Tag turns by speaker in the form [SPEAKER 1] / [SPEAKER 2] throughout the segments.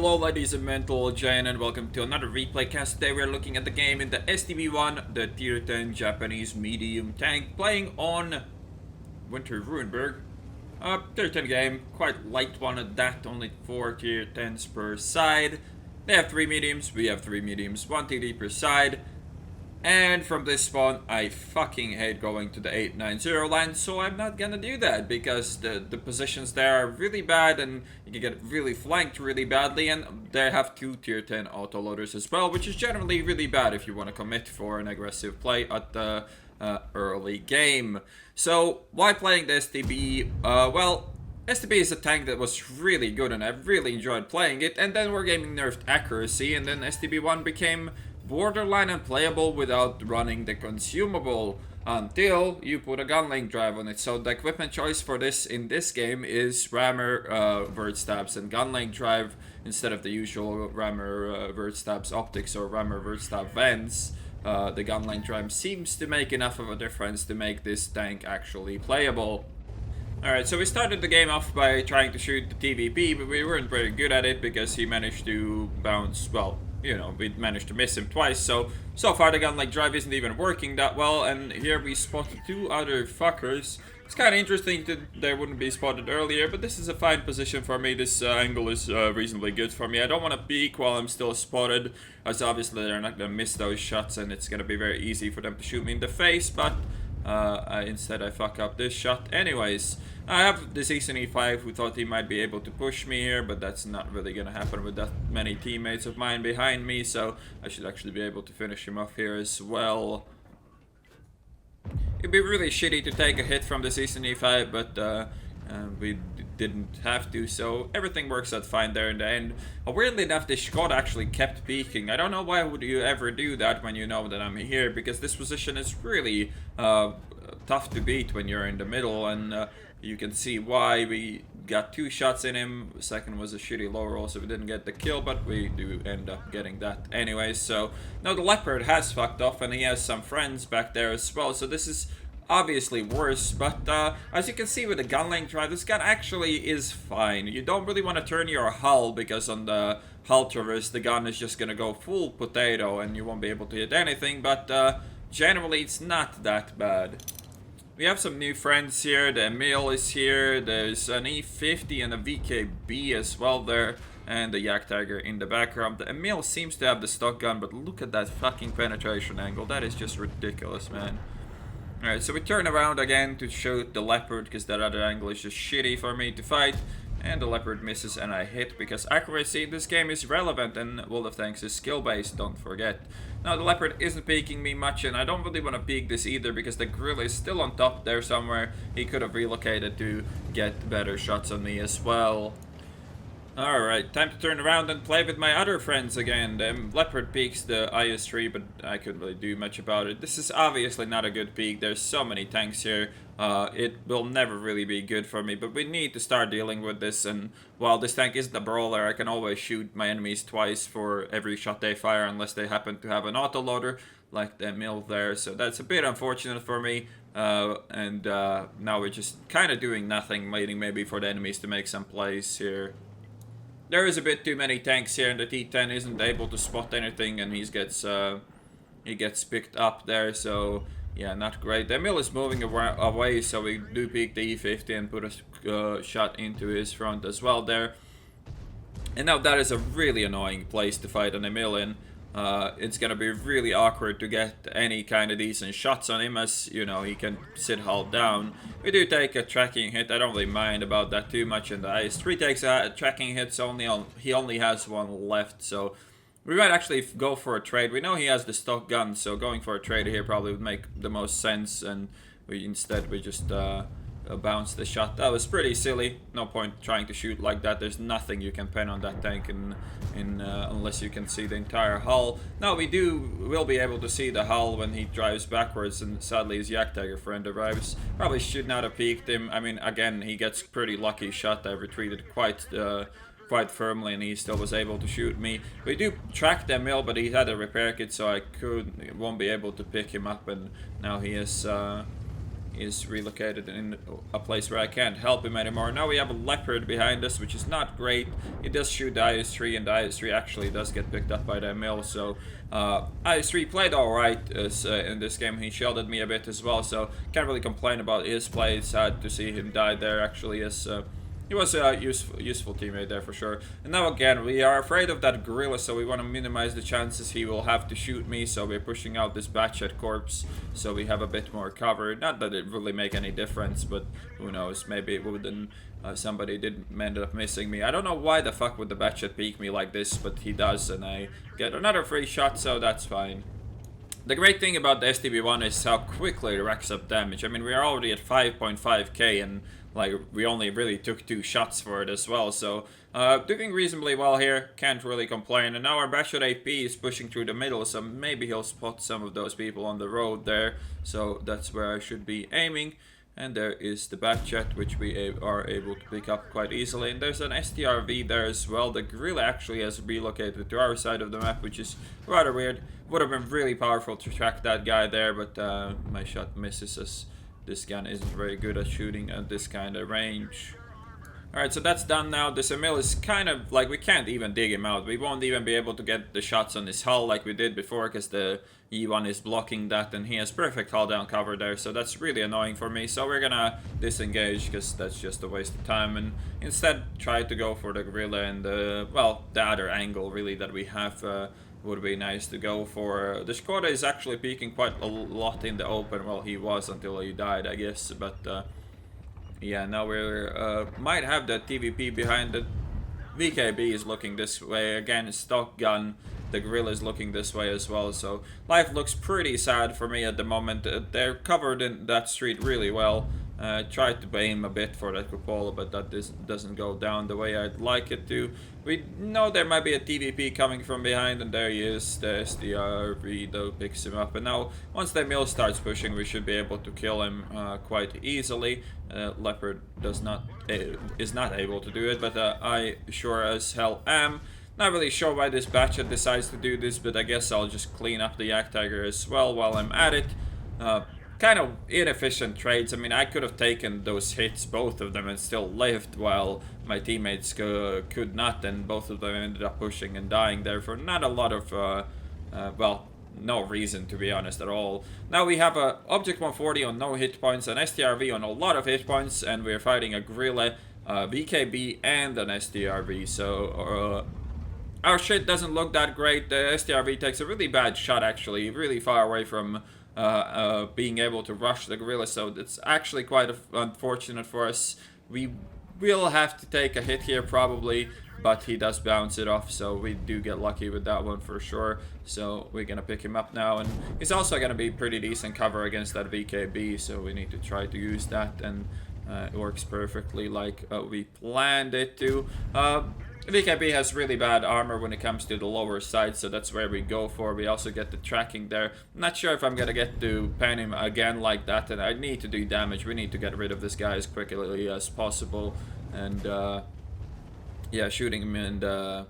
[SPEAKER 1] Hello ladies and mental Jane, and welcome to another replay cast. Today we're looking at the game in the STB-1, the tier 10 Japanese medium tank, playing on Winter Ruinberg. Tier 10 game, quite light one at that, only 4 tier 10s per side. They have 3 mediums, we have 3 mediums, 1 TD per side. And from this spawn, I fucking hate going to the 890 line, so I'm not gonna do that, because the positions there are really bad, and you can get really flanked really badly, and they have 2 tier 10 autoloaders as well, which is generally really bad if you want to commit for an aggressive play at the early game. So, why playing the STB? Well, STB is a tank that was really good, and I really enjoyed playing it, and then Wargaming nerfed accuracy, and then STB-1 became borderline unplayable without running the consumable until you put a gunlink drive on it. So the equipment choice for this in this game is rammer vert stabs and gunlink drive instead of the usual rammer vert stabs optics or rammer vert stab vents. The gunlink drive seems to make enough of a difference to make this tank actually playable. Alright, so we started the game off by trying to shoot the TVP, but we weren't very good at it because he managed to bounce, well, you know, we managed to miss him twice, so far the gunlink drive isn't even working that well, and here we spotted 2 other fuckers. It's kind of interesting that they wouldn't be spotted earlier, but this is a fine position for me. This angle is reasonably good for me. I don't want to peek while I'm still spotted, as obviously they're not going to miss those shots, and it's going to be very easy for them to shoot me in the face, but instead I fuck up this shot. Anyways, I have this Season E5 who thought he might be able to push me here, but that's not really gonna happen with that many teammates of mine behind me, so I should actually be able to finish him off here as well. It'd be really shitty to take a hit from the Season E5, but we didn't have to, so everything works out fine there in the end. Weirdly enough, this squad actually kept peeking. I don't know why would you ever do that when you know that I'm here, because this position is really tough to beat when you're in the middle, and you can see why. We got 2 shots in him. The second was a shitty low roll, so we didn't get the kill, but we do end up getting that anyways. So now the Leopard has fucked off, and he has some friends back there as well, so this is obviously worse, but as you can see with the gunlink drive, this gun actually is fine. You don't really want to turn your hull, because on the hull traverse the gun is just gonna go full potato and you won't be able to hit anything, but generally it's not that bad. We have some new friends here. The Emil is here, there's an E50 and a VKB as well there, and the Yak Tiger in the background. The Emil seems to have the stock gun, but look at that fucking penetration angle. That is just ridiculous, man. Alright, so we turn around again to shoot the Leopard, because that other angle is just shitty for me to fight. And the Leopard misses and I hit, because accuracy in this game is relevant, and World of Tanks is skill based, don't forget. Now the Leopard isn't peeking me much, and I don't really want to peek this either, because the grill is still on top there somewhere. He could have relocated to get better shots on me as well. Alright, time to turn around and play with my other friends again. The Leopard peeks the IS-3, but I couldn't really do much about it. This is obviously not a good peek. There's so many tanks here. It will never really be good for me, but we need to start dealing with this. And while this tank isn't a brawler, I can always shoot my enemies twice for every shot they fire, unless they happen to have an autoloader, like the mill there. So that's a bit unfortunate for me. Now we're just kind of doing nothing, waiting maybe for the enemies to make some plays here. There is a bit too many tanks here, and the T10 isn't able to spot anything, and he gets picked up there, so yeah, not great. The mill is moving away, so we do peek the E50 and put a shot into his front as well there. And now that is a really annoying place to fight an Emil in. It's gonna be really awkward to get any kind of decent shots on him, as, you know, he can sit hull down. We do take a tracking hit. I don't really mind about that too much, and the IS-3 takes a tracking hits only on, he only has 1 left, so we might actually go for a trade. We know he has the stock gun, so going for a trade here probably would make the most sense, and we just bounce the shot. That was pretty silly. No point trying to shoot like that. There's nothing you can pen on that tank unless you can see the entire hull. Now we'll be able to see the hull when he drives backwards, and sadly his Yak Tiger friend arrives. Probably should not have peeked him. I mean, again, he gets pretty lucky shot. I retreated quite firmly, and he still was able to shoot me. We do track the mill, but he had a repair kit, so I won't be able to pick him up, and now he is is relocated in a place where I can't help him anymore. Now we have a leopard behind us, which is not great. It does shoot the IS-3, and the IS-3 actually does get picked up by the mill, so IS-3 played alright in this game. He shielded me a bit as well, so can't really complain about his play. Sad to see him die there, actually, as he was a useful teammate there for sure. And now again, we are afraid of that gorilla, so we want to minimize the chances he will have to shoot me. So we're pushing out this batchet corpse, so we have a bit more cover. Not that it really make any difference, but who knows? Maybe it wouldn't. Somebody did end up missing me. I don't know why the fuck would the batchet peek me like this, but he does, and I get another free shot, so that's fine. The great thing about the STB-1 is how quickly it racks up damage. I mean, we are already at 5.5k, and like we only really took 2 shots for it as well. So doing reasonably well here, can't really complain. And now our batchet AP is pushing through the middle, so maybe he'll spot some of those people on the road there. So that's where I should be aiming. And there is the batchet, which we are able to pick up quite easily. And there's an STRV there as well. The gorilla actually has relocated to our side of the map, which is rather weird. Would have been really powerful to track that guy there, but my shot misses us. This gun isn't very good at shooting at this kind of range. Alright, so that's done now. This Emil is kind of like, we can't even dig him out. We won't even be able to get the shots on his hull like we did before, because the E1 is blocking that, and he has perfect hull down cover there, so that's really annoying for me. So we're gonna disengage, because that's just a waste of time, and instead try to go for the gorilla and well, the other angle really that we have would be nice to go for. The Skoda is actually peeking quite a lot in the open. Well, he was until he died, I guess, but yeah, now we're might have the TVP behind it. VKB is looking this way again. Stock gun. The gorilla is looking this way as well. So life looks pretty sad for me at the moment. They're covered in that street really well. Tried to aim a bit for that cupola, but that doesn't go down the way I'd like it to. We know there might be a TVP coming from behind, and there he is. The SDRV though picks him up, and now once the mill starts pushing, we should be able to kill him quite easily. Leopard is not able to do it, but I sure as hell am. Not really sure why this batchet decides to do this, but I guess I'll just clean up the Yak Tiger as well while I'm at it. Kind of inefficient trades. I mean, I could have taken those hits, both of them, and still lived, while my teammates could not, and both of them ended up pushing and dying there for not a lot of, well, no reason, to be honest, at all. Now we have a Object 140 on no hit points, an STRV on a lot of hit points, and we're fighting a gorilla, VKB, and an STRV, so our shit doesn't look that great. The STRV takes a really bad shot, actually, really far away from being able to rush the gorilla, so it's actually quite unfortunate for us. We will have to take a hit here probably, but he does bounce it off, so we do get lucky with that one for sure. So we're gonna pick him up now, and he's also gonna be pretty decent cover against that VKB, so we need to try to use that, and it works perfectly like we planned it to. VKB has really bad armor when it comes to the lower side, so that's where we go for. We also get the tracking there. I'm not sure if I'm gonna get to pen him again like that, and I need to do damage. We need to get rid of this guy as quickly as possible, and yeah, shooting him in the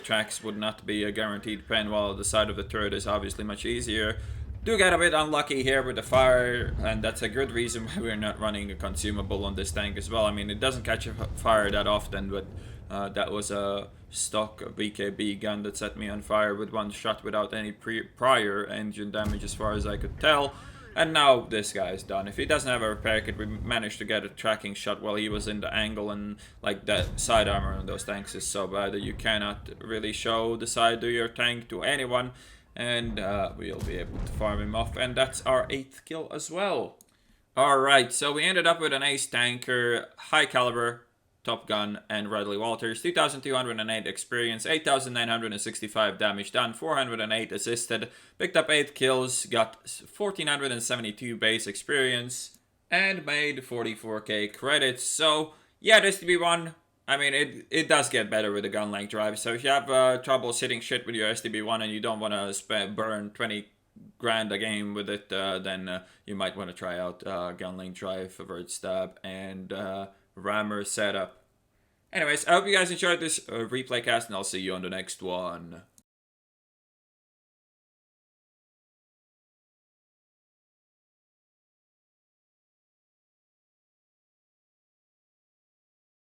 [SPEAKER 1] tracks would not be a guaranteed pen, while the side of the turret is obviously much easier. Do get a bit unlucky here with the fire, and that's a good reason why we're not running a consumable on this tank as well. I mean, it doesn't catch fire that often, but that was a stock VKB gun that set me on fire with one shot without any prior engine damage as far as I could tell. And now this guy is done. If he doesn't have a repair kit, we managed to get a tracking shot while he was in the angle, and like that side armor on those tanks is so bad that you cannot really show the side of your tank to anyone, and we'll be able to farm him off, and that's our 8th kill as well. Alright, so we ended up with an ace tanker, high caliber, Top Gun, and Radley Walters. 2,208 experience, 8,965 damage done, 408 assisted, picked up 8 kills, got 1,472 base experience, and made 44k credits. So yeah, this STB-1, I mean, it does get better with the gun length drive. So if you have trouble sitting shit with your STB-1 and you don't want to burn 20 grand a game with it, then you might want to try out gun length drive, vert stab, and rammer setup. Anyways, I hope you guys enjoyed this replay cast, and I'll see you on the next one.